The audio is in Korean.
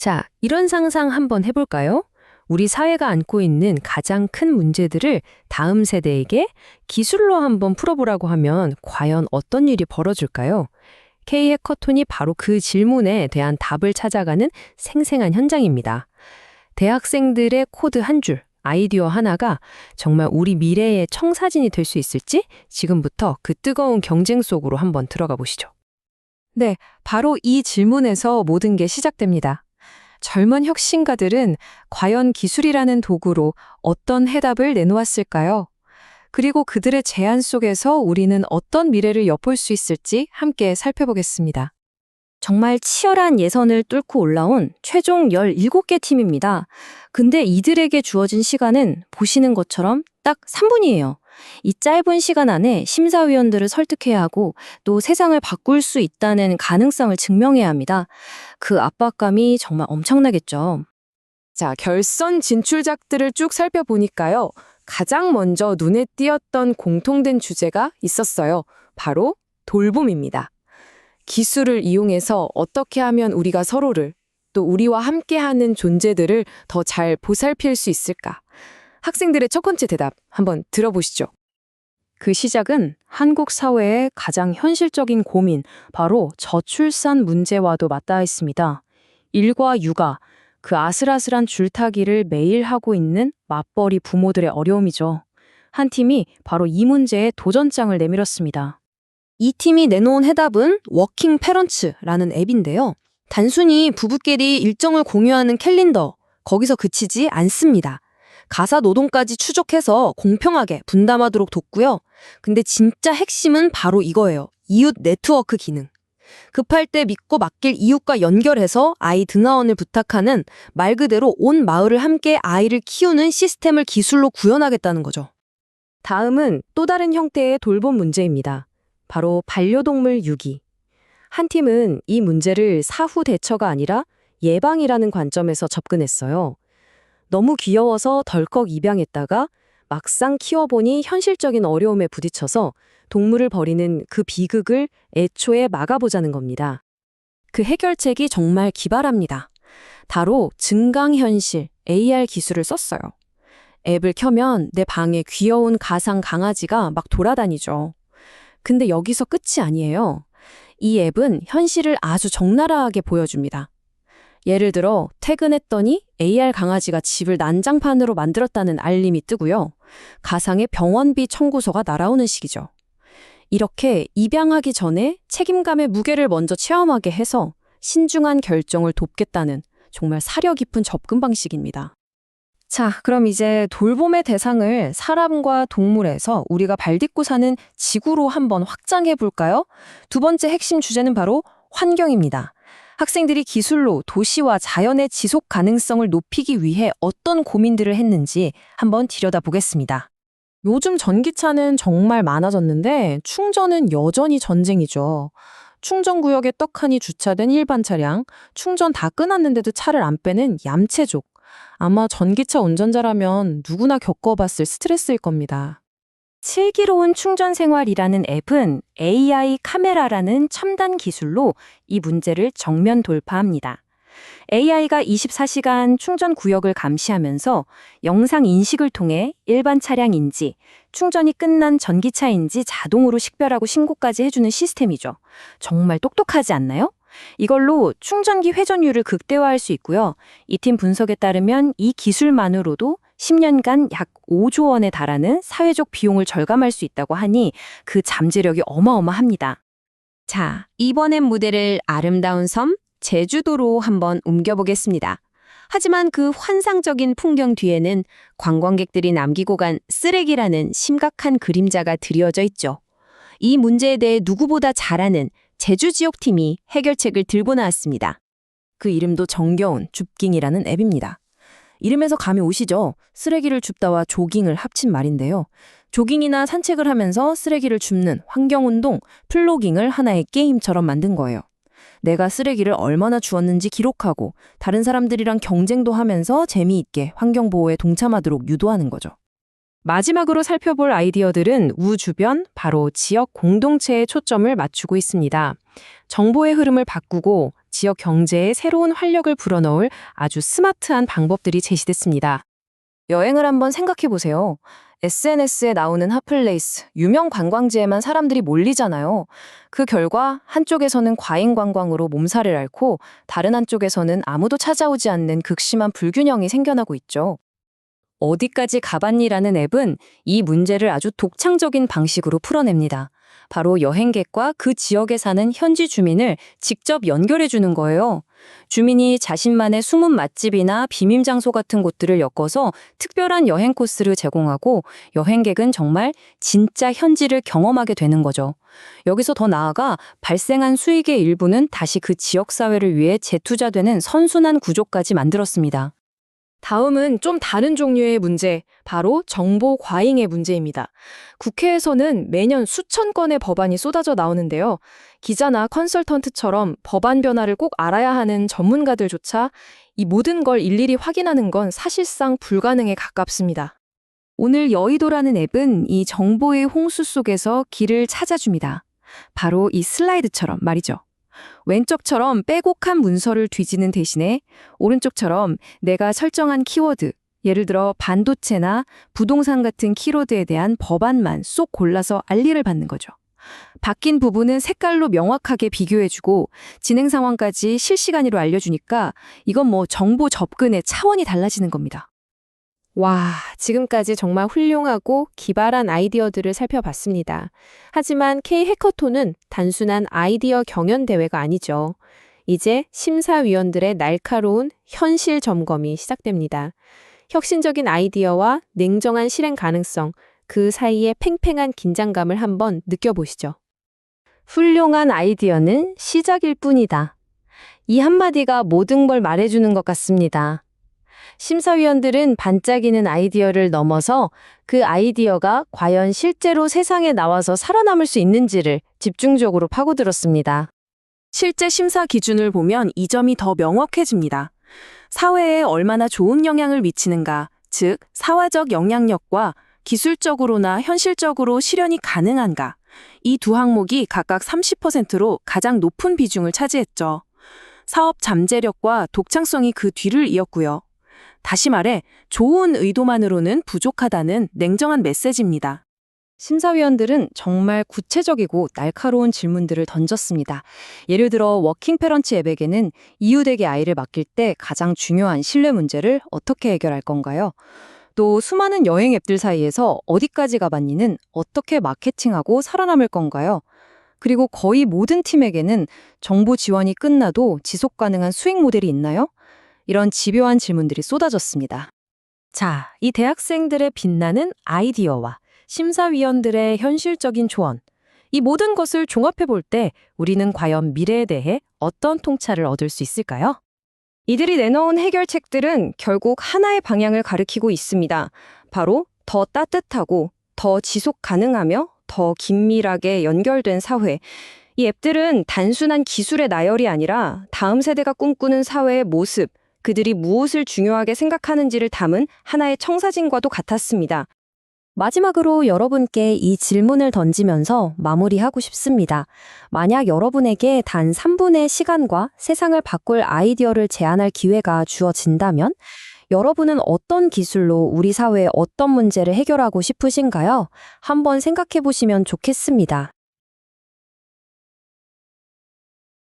자, 이런 상상 한번 해볼까요? 우리 사회가 안고 있는 가장 큰 문제들을 다음 세대에게 기술로 한번 풀어보라고 하면 과연 어떤 일이 벌어질까요? K-해커톤이 바로 그 질문에 대한 답을 찾아가는 생생한 현장입니다. 대학생들의 코드 한 줄, 아이디어 하나가 정말 우리 미래의 청사진이 될 수 있을지 지금부터 그 뜨거운 경쟁 속으로 한번 들어가 보시죠. 네, 바로 이 질문에서 모든 게 시작됩니다. 젊은 혁신가들은 과연 기술이라는 도구로 어떤 해답을 내놓았을까요? 그리고 그들의 제안 속에서 우리는 어떤 미래를 엿볼 수 있을지 함께 살펴보겠습니다. 정말 치열한 예선을 뚫고 올라온 최종 17개 팀입니다. 근데 이들에게 주어진 시간은 보시는 것처럼 딱 3분이에요. 이 짧은 시간 안에 심사위원들을 설득해야 하고 또 세상을 바꿀 수 있다는 가능성을 증명해야 합니다. 그 압박감이 정말 엄청나겠죠. 자, 결선 진출작들을 쭉 살펴보니까요. 가장 먼저 눈에 띄었던 공통된 주제가 있었어요. 바로 돌봄입니다. 기술을 이용해서 어떻게 하면 우리가 서로를 또 우리와 함께하는 존재들을 더 잘 보살필 수 있을까? 학생들의 첫 번째 대답 한번 들어보시죠. 그 시작은 한국 사회의 가장 현실적인 고민, 바로 저출산 문제와도 맞닿아 있습니다. 일과 육아, 그 아슬아슬한 줄타기를 매일 하고 있는 맞벌이 부모들의 어려움이죠. 한 팀이 바로 이 문제에 도전장을 내밀었습니다. 이 팀이 내놓은 해답은 워킹 페런츠라는 앱인데요. 단순히 부부끼리 일정을 공유하는 캘린더, 거기서 그치지 않습니다. 가사 노동까지 추적해서 공평하게 분담하도록 돕고요. 근데 진짜 핵심은 바로 이거예요. 이웃 네트워크 기능. 급할 때 믿고 맡길 이웃과 연결해서 아이 등하원을 부탁하는 말 그대로 온 마을을 함께 아이를 키우는 시스템을 기술로 구현하겠다는 거죠. 다음은 또 다른 형태의 돌봄 문제입니다. 바로 반려동물 유기. 한 팀은 이 문제를 사후 대처가 아니라 예방이라는 관점에서 접근했어요. 너무 귀여워서 덜컥 입양했다가 막상 키워보니 현실적인 어려움에 부딪혀서 동물을 버리는 그 비극을 애초에 막아보자는 겁니다. 그 해결책이 정말 기발합니다. 바로 증강현실 AR 기술을 썼어요. 앱을 켜면 내 방에 귀여운 가상 강아지가 막 돌아다니죠. 근데 여기서 끝이 아니에요. 이 앱은 현실을 아주 적나라하게 보여줍니다. 예를 들어 퇴근했더니 AR 강아지가 집을 난장판으로 만들었다는 알림이 뜨고요. 가상의 병원비 청구서가 날아오는 식이죠. 이렇게 입양하기 전에 책임감의 무게를 먼저 체험하게 해서 신중한 결정을 돕겠다는 정말 사려 깊은 접근 방식입니다. 자, 그럼 이제 돌봄의 대상을 사람과 동물에서 우리가 발딛고 사는 지구로 한번 확장해 볼까요? 두 번째 핵심 주제는 바로 환경입니다. 학생들이 기술로 도시와 자연의 지속 가능성을 높이기 위해 어떤 고민들을 했는지 한번 들여다보겠습니다. 요즘 전기차는 정말 많아졌는데 충전은 여전히 전쟁이죠. 충전구역에 떡하니 주차된 일반 차량, 충전 다 끊었는데도 차를 안 빼는 얌체족. 아마 전기차 운전자라면 누구나 겪어봤을 스트레스일 겁니다. 슬기로운 충전 생활이라는 앱은 AI 카메라라는 첨단 기술로 이 문제를 정면 돌파합니다. AI가 24시간 충전 구역을 감시하면서 영상 인식을 통해 일반 차량인지 충전이 끝난 전기차인지 자동으로 식별하고 신고까지 해주는 시스템이죠. 정말 똑똑하지 않나요? 이걸로 충전기 회전율을 극대화할 수 있고요. 이 팀 분석에 따르면 이 기술만으로도 10년간 약 5조 원에 달하는 사회적 비용을 절감할 수 있다고 하니 그 잠재력이 어마어마합니다. 자, 이번엔 무대를 아름다운 섬 제주도로 한번 옮겨보겠습니다. 하지만 그 환상적인 풍경 뒤에는 관광객들이 남기고 간 쓰레기라는 심각한 그림자가 드리워져 있죠. 이 문제에 대해 누구보다 잘 아는 제주 지역팀이 해결책을 들고 나왔습니다. 그 이름도 정겨운 줍깅이라는 앱입니다. 이름에서 감이 오시죠? 쓰레기를 줍다와 조깅을 합친 말인데요. 조깅이나 산책을 하면서 쓰레기를 줍는 환경운동, 플로깅을 하나의 게임처럼 만든 거예요. 내가 쓰레기를 얼마나 주웠는지 기록하고 다른 사람들이랑 경쟁도 하면서 재미있게 환경보호에 동참하도록 유도하는 거죠. 마지막으로 살펴볼 아이디어들은 우주변, 바로 지역 공동체에 초점을 맞추고 있습니다. 정보의 흐름을 바꾸고 지역 경제에 새로운 활력을 불어넣을 아주 스마트한 방법들이 제시됐습니다. 여행을 한번 생각해 보세요. SNS에 나오는 핫플레이스, 유명 관광지에만 사람들이 몰리잖아요. 그 결과 한쪽에서는 과잉 관광으로 몸살을 앓고 다른 한쪽에서는 아무도 찾아오지 않는 극심한 불균형이 생겨나고 있죠. 어디까지 가봤니라는 앱은 이 문제를 아주 독창적인 방식으로 풀어냅니다. 바로 여행객과 그 지역에 사는 현지 주민을 직접 연결해 주는 거예요. 주민이 자신만의 숨은 맛집이나 비밀 장소 같은 곳들을 엮어서 특별한 여행 코스를 제공하고 여행객은 정말 진짜 현지를 경험하게 되는 거죠. 여기서 더 나아가 발생한 수익의 일부는 다시 그 지역 사회를 위해 재투자되는 선순환 구조까지 만들었습니다. 다음은 좀 다른 종류의 문제, 바로 정보 과잉의 문제입니다. 국회에서는 매년 수천 건의 법안이 쏟아져 나오는데요. 기자나 컨설턴트처럼 법안 변화를 꼭 알아야 하는 전문가들조차 이 모든 걸 일일이 확인하는 건 사실상 불가능에 가깝습니다. 오늘 여의도라는 앱은 이 정보의 홍수 속에서 길을 찾아줍니다. 바로 이 슬라이드처럼 말이죠. 왼쪽처럼 빼곡한 문서를 뒤지는 대신에 오른쪽처럼 내가 설정한 키워드, 예를 들어 반도체나 부동산 같은 키워드에 대한 법안만 쏙 골라서 알리를 받는 거죠. 바뀐 부분은 색깔로 명확하게 비교해주고 진행 상황까지 실시간으로 알려주니까 이건 뭐 정보 접근의 차원이 달라지는 겁니다. 와, 지금까지 정말 훌륭하고 기발한 아이디어들을 살펴봤습니다. 하지만 K-해커톤은 단순한 아이디어 경연 대회가 아니죠. 이제 심사위원들의 날카로운 현실 점검이 시작됩니다. 혁신적인 아이디어와 냉정한 실행 가능성, 그 사이의 팽팽한 긴장감을 한번 느껴보시죠. 훌륭한 아이디어는 시작일 뿐이다. 이 한마디가 모든 걸 말해주는 것 같습니다. 심사위원들은 반짝이는 아이디어를 넘어서 그 아이디어가 과연 실제로 세상에 나와서 살아남을 수 있는지를 집중적으로 파고들었습니다. 실제 심사 기준을 보면 이 점이 더 명확해집니다. 사회에 얼마나 좋은 영향을 미치는가, 즉 사회적 영향력과 기술적으로나 현실적으로 실현이 가능한가, 이 두 항목이 각각 30%로 가장 높은 비중을 차지했죠. 사업 잠재력과 독창성이 그 뒤를 이었고요. 다시 말해 좋은 의도만으로는 부족하다는 냉정한 메시지입니다. 심사위원들은 정말 구체적이고 날카로운 질문들을 던졌습니다. 예를 들어 워킹 페런치 앱에게는 이웃에게 아이를 맡길 때 가장 중요한 신뢰 문제를 어떻게 해결할 건가요? 또 수많은 여행 앱들 사이에서 어디까지 가봤니는 어떻게 마케팅하고 살아남을 건가요? 그리고 거의 모든 팀에게는 정보 지원이 끝나도 지속 가능한 수익 모델이 있나요? 이런 집요한 질문들이 쏟아졌습니다. 자, 이 대학생들의 빛나는 아이디어와 심사위원들의 현실적인 조언, 이 모든 것을 종합해 볼 때 우리는 과연 미래에 대해 어떤 통찰을 얻을 수 있을까요? 이들이 내놓은 해결책들은 결국 하나의 방향을 가리키고 있습니다. 바로 더 따뜻하고 더 지속 가능하며 더 긴밀하게 연결된 사회. 이 앱들은 단순한 기술의 나열이 아니라 다음 세대가 꿈꾸는 사회의 모습, 그들이 무엇을 중요하게 생각하는지를 담은 하나의 청사진과도 같았습니다. 마지막으로 여러분께 이 질문을 던지면서 마무리하고 싶습니다. 만약 여러분에게 단 3분의 시간과 세상을 바꿀 아이디어를 제안할 기회가 주어진다면 여러분은 어떤 기술로 우리 사회의 어떤 문제를 해결하고 싶으신가요? 한번 생각해 보시면 좋겠습니다.